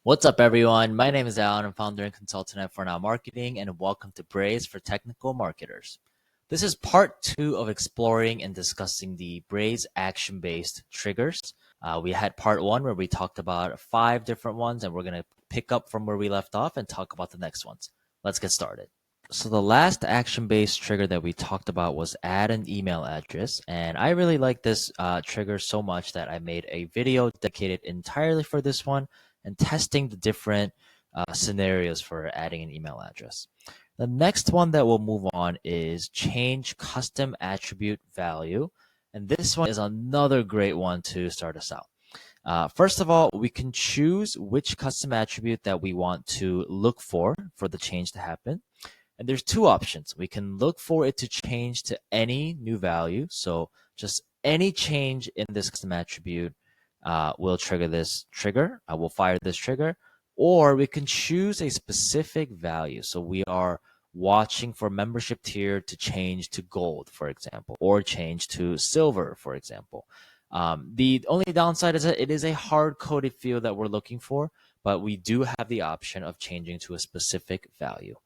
What's up, everyone? My name is Alan. I'm founder and consultant at For Now Marketing, and welcome to Braze for Technical Marketers. This is part 2 of exploring and discussing the Braze action-based triggers. We had part 1 where we talked about 5 different ones, and we're going to pick up from where we left off and talk about the next ones. Let's get started. So the last action-based trigger that we talked about was add an email address, and I really like this trigger so much that I made a video dedicated entirely for this one and testing the different scenarios for adding an email address. The next one that we'll move on is change custom attribute value, and this one is another great one to start us out. First of all, we can choose which custom attribute that we want to look for the change to happen. And there's 2 options. We can look for it to change to any new value. So just any change in this custom attribute will trigger this trigger. Will fire this trigger. Or we can choose a specific value. So we are watching for membership tier to change to gold, for example, or change to silver, for example. The only downside is that it is a hard-coded field that we're looking for, but we do have the option of changing to a specific value.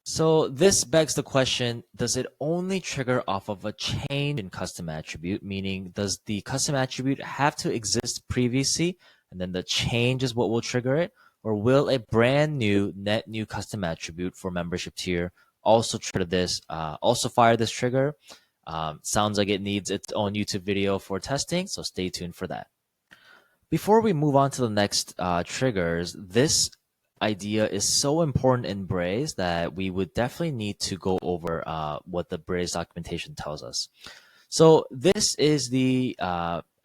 So this begs the question, does it only trigger off of a change in custom attribute? Meaning, does the custom attribute have to exist previously, and then the change is what will trigger it? Or will a brand new, net new custom attribute for membership tier also trigger this, also fire this trigger? Sounds like it needs its own YouTube video for testing, so stay tuned for that. Before we move on to the next triggers, this idea is so important in Braze that we would definitely need to go over what the Braze documentation tells us. So this is the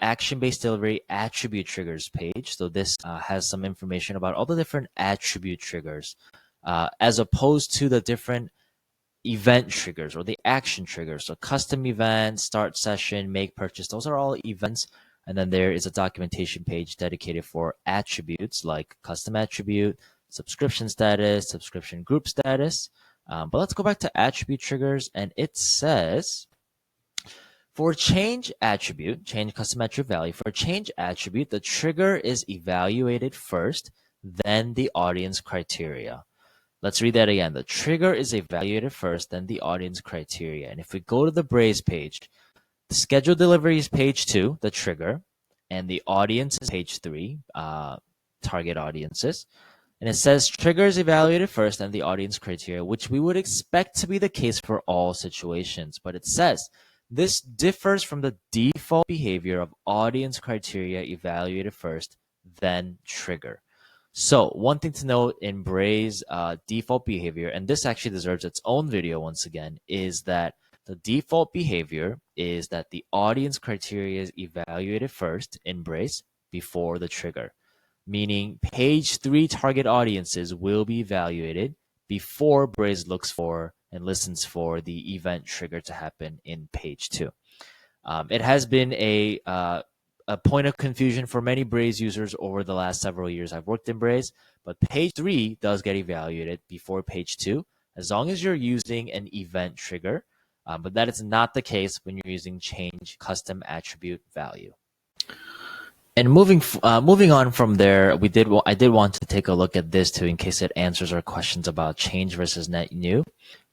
action-based delivery attribute triggers page. So this has some information about all the different attribute triggers as opposed to the different event triggers or the action triggers. So custom event, start session, make purchase, those are all events. And then there is a documentation page dedicated for attributes like custom attribute, subscription status, subscription group status. But let's go back to attribute triggers, and it says for change attribute, change custom attribute value, for change attribute, the trigger is evaluated first, then the audience criteria. Let's read that again. The trigger is evaluated first, then the audience criteria. And if we go to the Braze page, the scheduled delivery is page 2, the trigger, and the audience is page 3, target audiences. And it says triggers evaluated first and the audience criteria, which we would expect to be the case for all situations. But it says this differs from the default behavior of audience criteria evaluated first, then trigger. So one thing to note in Braze default behavior, and this actually deserves its own video once again, is that the default behavior is that the audience criteria is evaluated first in Braze before the trigger. Meaning page 3 target audiences will be evaluated before Braze looks for and listens for the event trigger to happen in page 2. It has been a point of confusion for many Braze users over the last several years I've worked in Braze, but page 3 does get evaluated before page 2 as long as you're using an event trigger, but that is not the case when you're using change custom attribute value. And moving on from there, I did want to take a look at this too in case it answers our questions about change versus net new.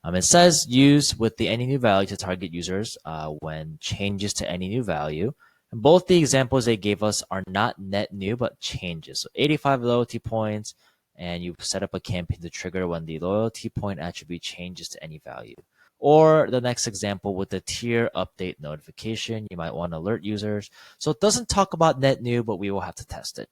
It says use with the any new value to target users when changes to any new value. And both the examples they gave us are not net new but changes. So 85 loyalty points, and you set up a campaign to trigger when the loyalty point attribute changes to any value. Or the next example with the tier update notification, you might want to alert users. So it doesn't talk about net new, but we will have to test it.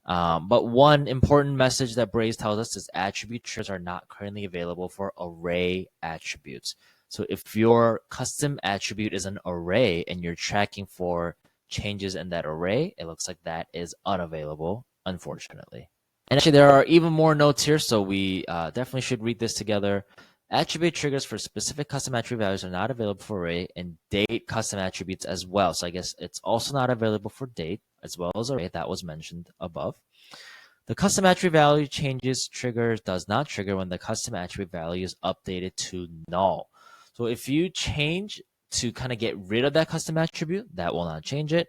But one important message that Braze tells us is attribute triggers are not currently available for array attributes. So if your custom attribute is an array and you're tracking for changes in that array, it looks like that is unavailable, unfortunately. And actually, there are even more notes here, so we definitely should read this together. Attribute triggers for specific custom attribute values are not available for array and date custom attributes as well. So I guess it's also not available for date as well as array. That was mentioned above. The custom attribute value changes triggers does not trigger when the custom attribute value is updated to null. So if you change to kind of get rid of that custom attribute, that will not change it.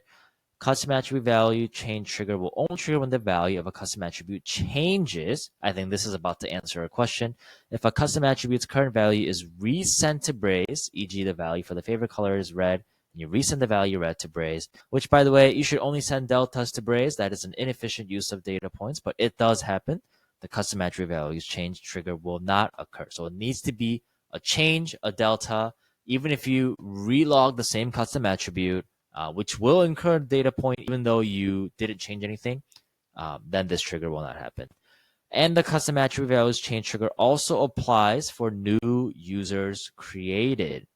Custom attribute value change trigger will only trigger when the value of a custom attribute changes. I think this is about to answer a question. If a custom attribute's current value is resent to Braze, e.g. the value for the favorite color is red, and you resend the value red to Braze, which by the way, you should only send deltas to Braze. That is an inefficient use of data points, but it does happen. The custom attribute values change trigger will not occur. So it needs to be a change, a delta, even if you relog the same custom attribute, which will incur data point even though you didn't change anything, then this trigger will not happen. And the custom attribute values change trigger also applies for new users created.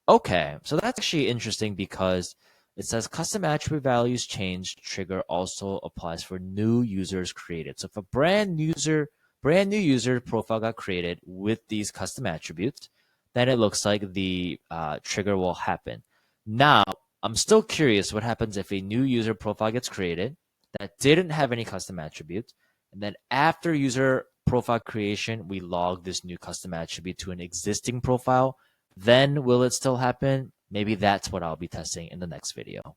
Okay, so that's actually interesting because it says custom attribute values change trigger also applies for new users created. So if a brand new user profile got created with these custom attributes, then it looks like the trigger will happen. Now, I'm still curious what happens if a new user profile gets created that didn't have any custom attributes, and then after user profile creation, we log this new custom attribute to an existing profile. Then will it still happen? Maybe that's what I'll be testing in the next video.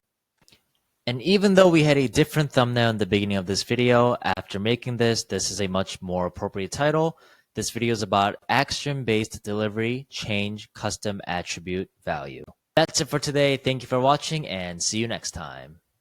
And even though we had a different thumbnail in the beginning of this video, after making this is a much more appropriate title. This video is about action-based delivery, change custom attribute value. That's it for today. Thank you for watching and see you next time.